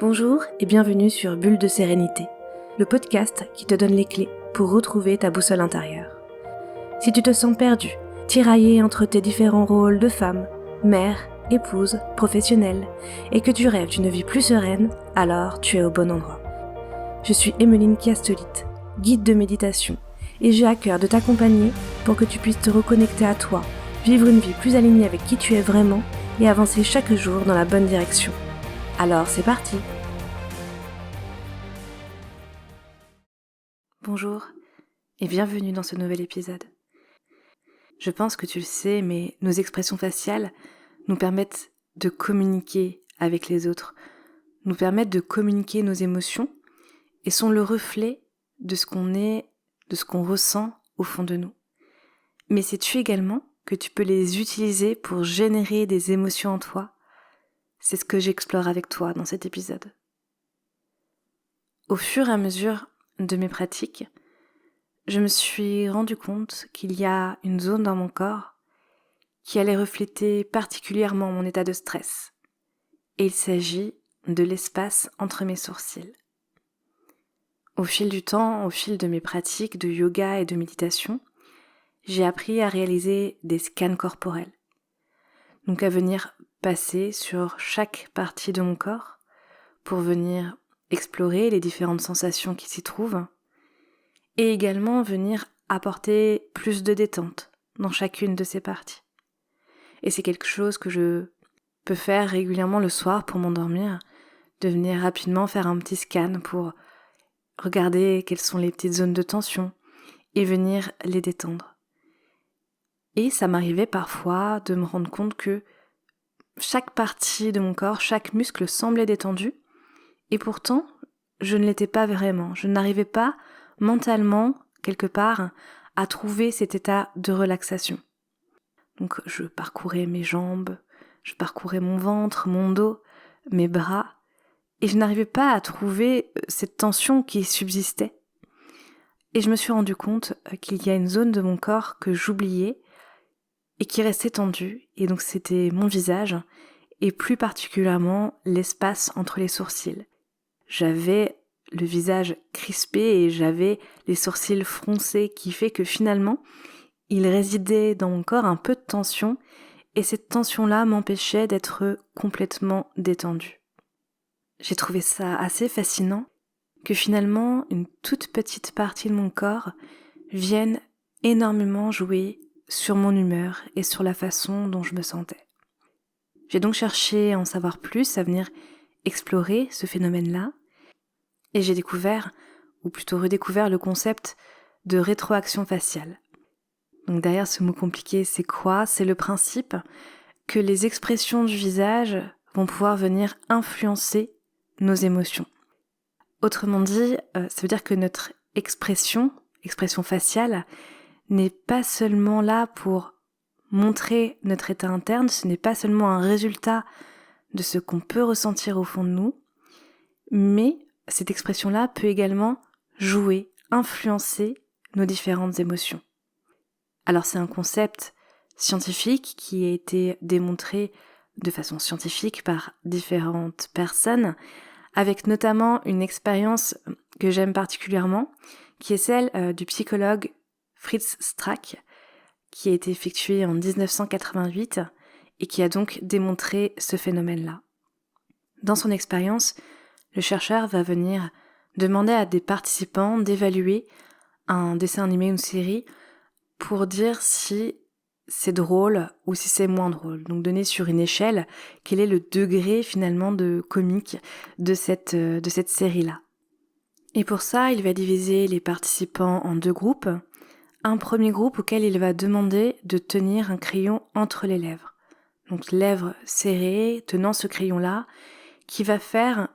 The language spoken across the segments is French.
Bonjour et bienvenue sur Bulle de Sérénité, le podcast qui te donne les clés pour retrouver ta boussole intérieure. Si tu te sens perdu, tiraillé entre tes différents rôles de femme, mère, épouse, professionnelle, et que tu rêves d'une vie plus sereine, alors tu es au bon endroit. Je suis Emmeline Kiastolite, guide de méditation, et j'ai à cœur de t'accompagner pour que tu puisses te reconnecter à toi, vivre une vie plus alignée avec qui tu es vraiment et avancer chaque jour dans la bonne direction. Alors c'est parti! Bonjour et bienvenue dans ce nouvel épisode. Je pense que tu le sais, mais nos expressions faciales nous permettent de communiquer avec les autres, nous permettent de communiquer nos émotions et sont le reflet de ce qu'on est, de ce qu'on ressent au fond de nous. Mais sais-tu également que tu peux les utiliser pour générer des émotions en toi? C'est ce que j'explore avec toi dans cet épisode. Au fur et à mesure de mes pratiques, je me suis rendu compte qu'il y a une zone dans mon corps qui allait refléter particulièrement mon état de stress. Et il s'agit de l'espace entre mes sourcils. Au fil du temps, au fil de mes pratiques de yoga et de méditation, j'ai appris à réaliser des scans corporels. Donc à venir passer sur chaque partie de mon corps pour venir explorer les différentes sensations qui s'y trouvent et également venir apporter plus de détente dans chacune de ces parties. Et c'est quelque chose que je peux faire régulièrement le soir pour m'endormir, de venir rapidement faire un petit scan pour regarder quelles sont les petites zones de tension et venir les détendre. Et ça m'arrivait parfois de me rendre compte que chaque partie de mon corps, chaque muscle semblait détendu, et pourtant, je ne l'étais pas vraiment. Je n'arrivais pas mentalement, quelque part, à trouver cet état de relaxation. Donc je parcourais mes jambes, je parcourais mon ventre, mon dos, mes bras, et je n'arrivais pas à trouver cette tension qui subsistait. Et je me suis rendu compte qu'il y a une zone de mon corps que j'oubliais et qui restait tendue, et donc c'était mon visage, et plus particulièrement l'espace entre les sourcils. J'avais le visage crispé et j'avais les sourcils froncés, qui fait que finalement, il résidait dans mon corps un peu de tension, et cette tension-là m'empêchait d'être complètement détendue. J'ai trouvé ça assez fascinant que finalement une toute petite partie de mon corps vienne énormément jouer sur mon humeur et sur la façon dont je me sentais. J'ai donc cherché à en savoir plus, à venir explorer ce phénomène-là, et j'ai découvert, ou plutôt redécouvert, le concept de rétroaction faciale. Donc derrière ce mot compliqué, c'est quoi? C'est le principe que les expressions du visage vont pouvoir venir influencer nos émotions. Autrement dit, ça veut dire que notre expression faciale, n'est pas seulement là pour montrer notre état interne, ce n'est pas seulement un résultat de ce qu'on peut ressentir au fond de nous, mais cette expression-là peut également jouer, influencer nos différentes émotions. Alors c'est un concept scientifique qui a été démontré de façon scientifique par différentes personnes, avec notamment une expérience que j'aime particulièrement, qui est celle du psychologue Fritz Strack, qui a été effectuée en 1988 et qui a donc démontré ce phénomène-là. Dans son expérience, le chercheur va venir demander à des participants d'évaluer un dessin animé ou une série pour dire si c'est drôle ou si c'est moins drôle. Donc donner sur une échelle quel est le degré finalement de comique de cette série-là. Et pour ça, il va diviser les participants en deux groupes. Un premier groupe auquel il va demander de tenir un crayon entre les lèvres. Donc lèvres serrées, tenant ce crayon-là, qui va faire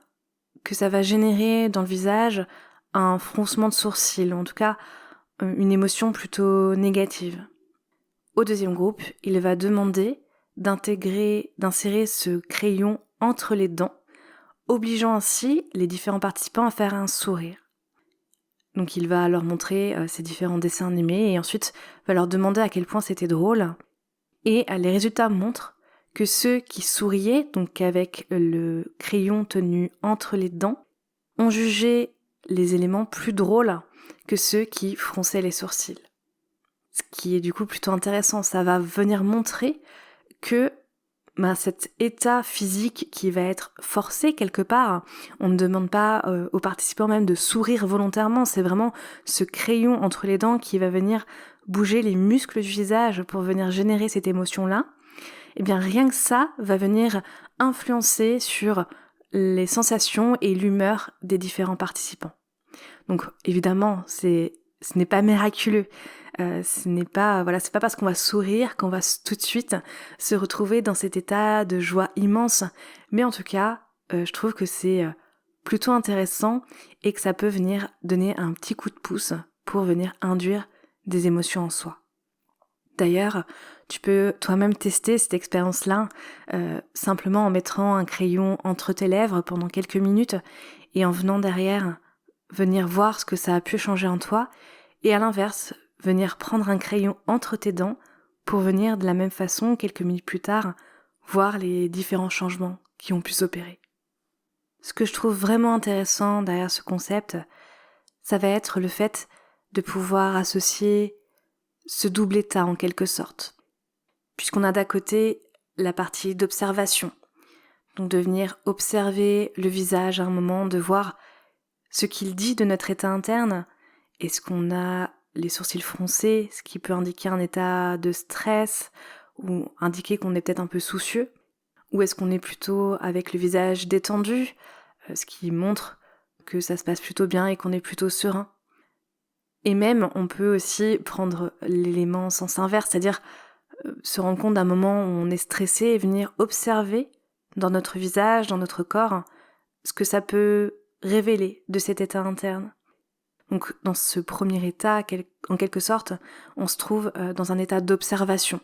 que ça va générer dans le visage un froncement de sourcils, en tout cas une émotion plutôt négative. Au deuxième groupe, il va demander d'insérer ce crayon entre les dents, obligeant ainsi les différents participants à faire un sourire. Donc il va leur montrer ces différents dessins animés et ensuite va leur demander à quel point c'était drôle. Et les résultats montrent que ceux qui souriaient, donc avec le crayon tenu entre les dents, ont jugé les éléments plus drôles que ceux qui fronçaient les sourcils. Ce qui est du coup plutôt intéressant, ça va venir montrer que cet état physique qui va être forcé quelque part, on ne demande pas aux participants même de sourire volontairement, c'est vraiment ce crayon entre les dents qui va venir bouger les muscles du visage pour venir générer cette émotion-là. Et bien rien que ça va venir influencer sur les sensations et l'humeur des différents participants. Donc évidemment, ce n'est pas miraculeux. C'est pas parce qu'on va sourire qu'on va tout de suite se retrouver dans cet état de joie immense. Mais en tout cas, je trouve que c'est plutôt intéressant et que ça peut venir donner un petit coup de pouce pour venir induire des émotions en soi. D'ailleurs, tu peux toi-même tester cette expérience-là simplement en mettant un crayon entre tes lèvres pendant quelques minutes et en venant derrière venir voir ce que ça a pu changer en toi et à l'inverse, venir prendre un crayon entre tes dents pour venir de la même façon, quelques minutes plus tard, voir les différents changements qui ont pu s'opérer. Ce que je trouve vraiment intéressant derrière ce concept, ça va être le fait de pouvoir associer ce double état en quelque sorte. Puisqu'on a d'un côté la partie d'observation, donc de venir observer le visage à un moment, de voir ce qu'il dit de notre état interne. Est-ce qu'on a les sourcils froncés, ce qui peut indiquer un état de stress ou indiquer qu'on est peut-être un peu soucieux? Ou est-ce qu'on est plutôt avec le visage détendu, ce qui montre que ça se passe plutôt bien et qu'on est plutôt serein? Et même, on peut aussi prendre l'élément en sens inverse, c'est-à-dire se rendre compte d'un moment où on est stressé et venir observer dans notre visage, dans notre corps, ce que ça peut révéler de cet état interne. Donc dans ce premier état, en quelque sorte, on se trouve dans un état d'observation.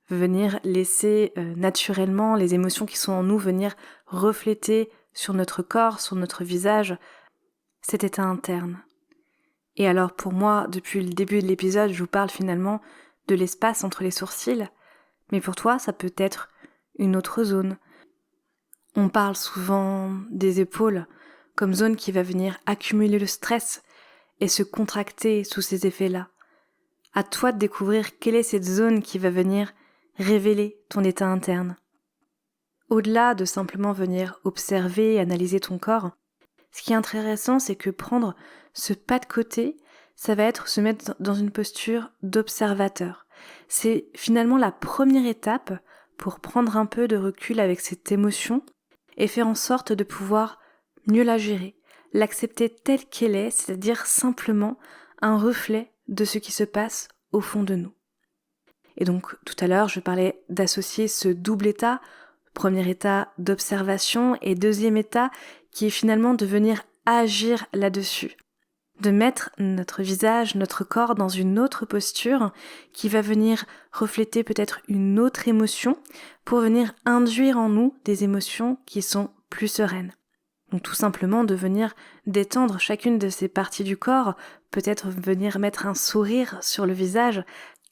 Venir laisser naturellement les émotions qui sont en nous venir refléter sur notre corps, sur notre visage, cet état interne. Et alors pour moi, depuis le début de l'épisode, je vous parle finalement de l'espace entre les sourcils, mais pour toi, ça peut être une autre zone. On parle souvent des épaules comme zone qui va venir accumuler le stress et se contracter sous ces effets-là. À toi de découvrir quelle est cette zone qui va venir révéler ton état interne. Au-delà de simplement venir observer et analyser ton corps, ce qui est intéressant, c'est que prendre ce pas de côté, ça va être se mettre dans une posture d'observateur. C'est finalement la première étape pour prendre un peu de recul avec cette émotion et faire en sorte de pouvoir mieux la gérer, l'accepter telle qu'elle est, c'est-à-dire simplement un reflet de ce qui se passe au fond de nous. Et donc tout à l'heure, je parlais d'associer ce double état, premier état d'observation et deuxième état qui est finalement de venir agir là-dessus, de mettre notre visage, notre corps dans une autre posture qui va venir refléter peut-être une autre émotion pour venir induire en nous des émotions qui sont plus sereines. Donc tout simplement de venir détendre chacune de ces parties du corps, peut-être venir mettre un sourire sur le visage.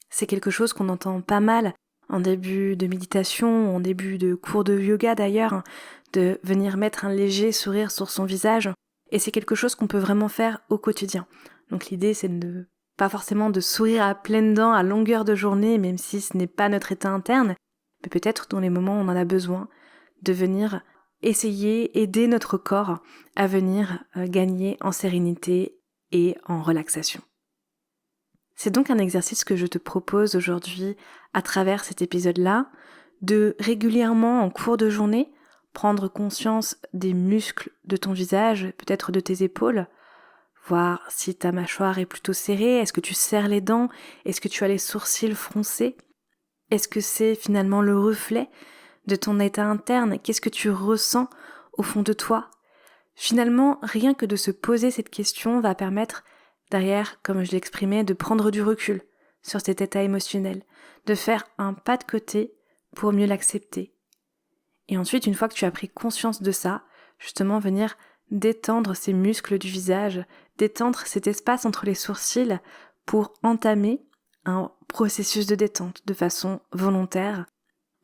C'est quelque chose qu'on entend pas mal en début de méditation, en début de cours de yoga d'ailleurs, de venir mettre un léger sourire sur son visage. Et c'est quelque chose qu'on peut vraiment faire au quotidien. Donc l'idée c'est pas forcément de sourire à pleines dents à longueur de journée, même si ce n'est pas notre état interne, mais peut-être dans les moments où on en a besoin, de venir aider notre corps à venir gagner en sérénité et en relaxation. C'est donc un exercice que je te propose aujourd'hui à travers cet épisode-là, de régulièrement en cours de journée prendre conscience des muscles de ton visage, peut-être de tes épaules, voir si ta mâchoire est plutôt serrée, est-ce que tu serres les dents, est-ce que tu as les sourcils froncés, est-ce que c'est finalement le reflet de ton état interne, qu'est-ce que tu ressens au fond de toi? Finalement, rien que de se poser cette question va permettre, derrière, comme je l'exprimais, de prendre du recul sur cet état émotionnel, de faire un pas de côté pour mieux l'accepter. Et ensuite, une fois que tu as pris conscience de ça, justement venir détendre ces muscles du visage, détendre cet espace entre les sourcils pour entamer un processus de détente de façon volontaire,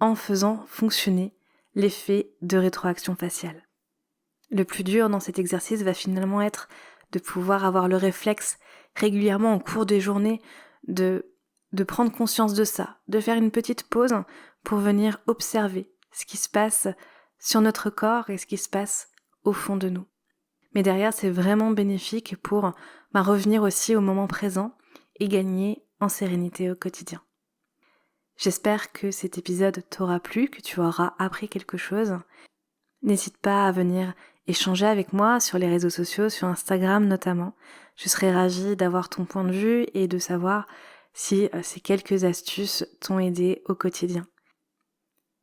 en faisant fonctionner l'effet de rétroaction faciale. Le plus dur dans cet exercice va finalement être de pouvoir avoir le réflexe régulièrement en cours des journées de prendre conscience de ça, de faire une petite pause pour venir observer ce qui se passe sur notre corps et ce qui se passe au fond de nous. Mais derrière, c'est vraiment bénéfique pour revenir aussi au moment présent et gagner en sérénité au quotidien. J'espère que cet épisode t'aura plu, que tu auras appris quelque chose. N'hésite pas à venir échanger avec moi sur les réseaux sociaux, sur Instagram notamment. Je serais ravie d'avoir ton point de vue et de savoir si ces quelques astuces t'ont aidé au quotidien.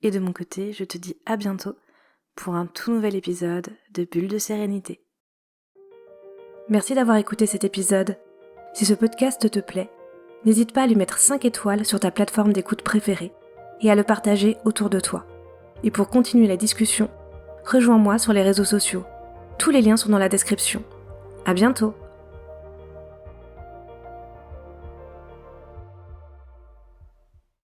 Et de mon côté, je te dis à bientôt pour un tout nouvel épisode de Bulle de Sérénité. Merci d'avoir écouté cet épisode. Si ce podcast te plaît, n'hésite pas à lui mettre 5 étoiles sur ta plateforme d'écoute préférée et à le partager autour de toi. Et pour continuer la discussion, rejoins-moi sur les réseaux sociaux. Tous les liens sont dans la description. À bientôt!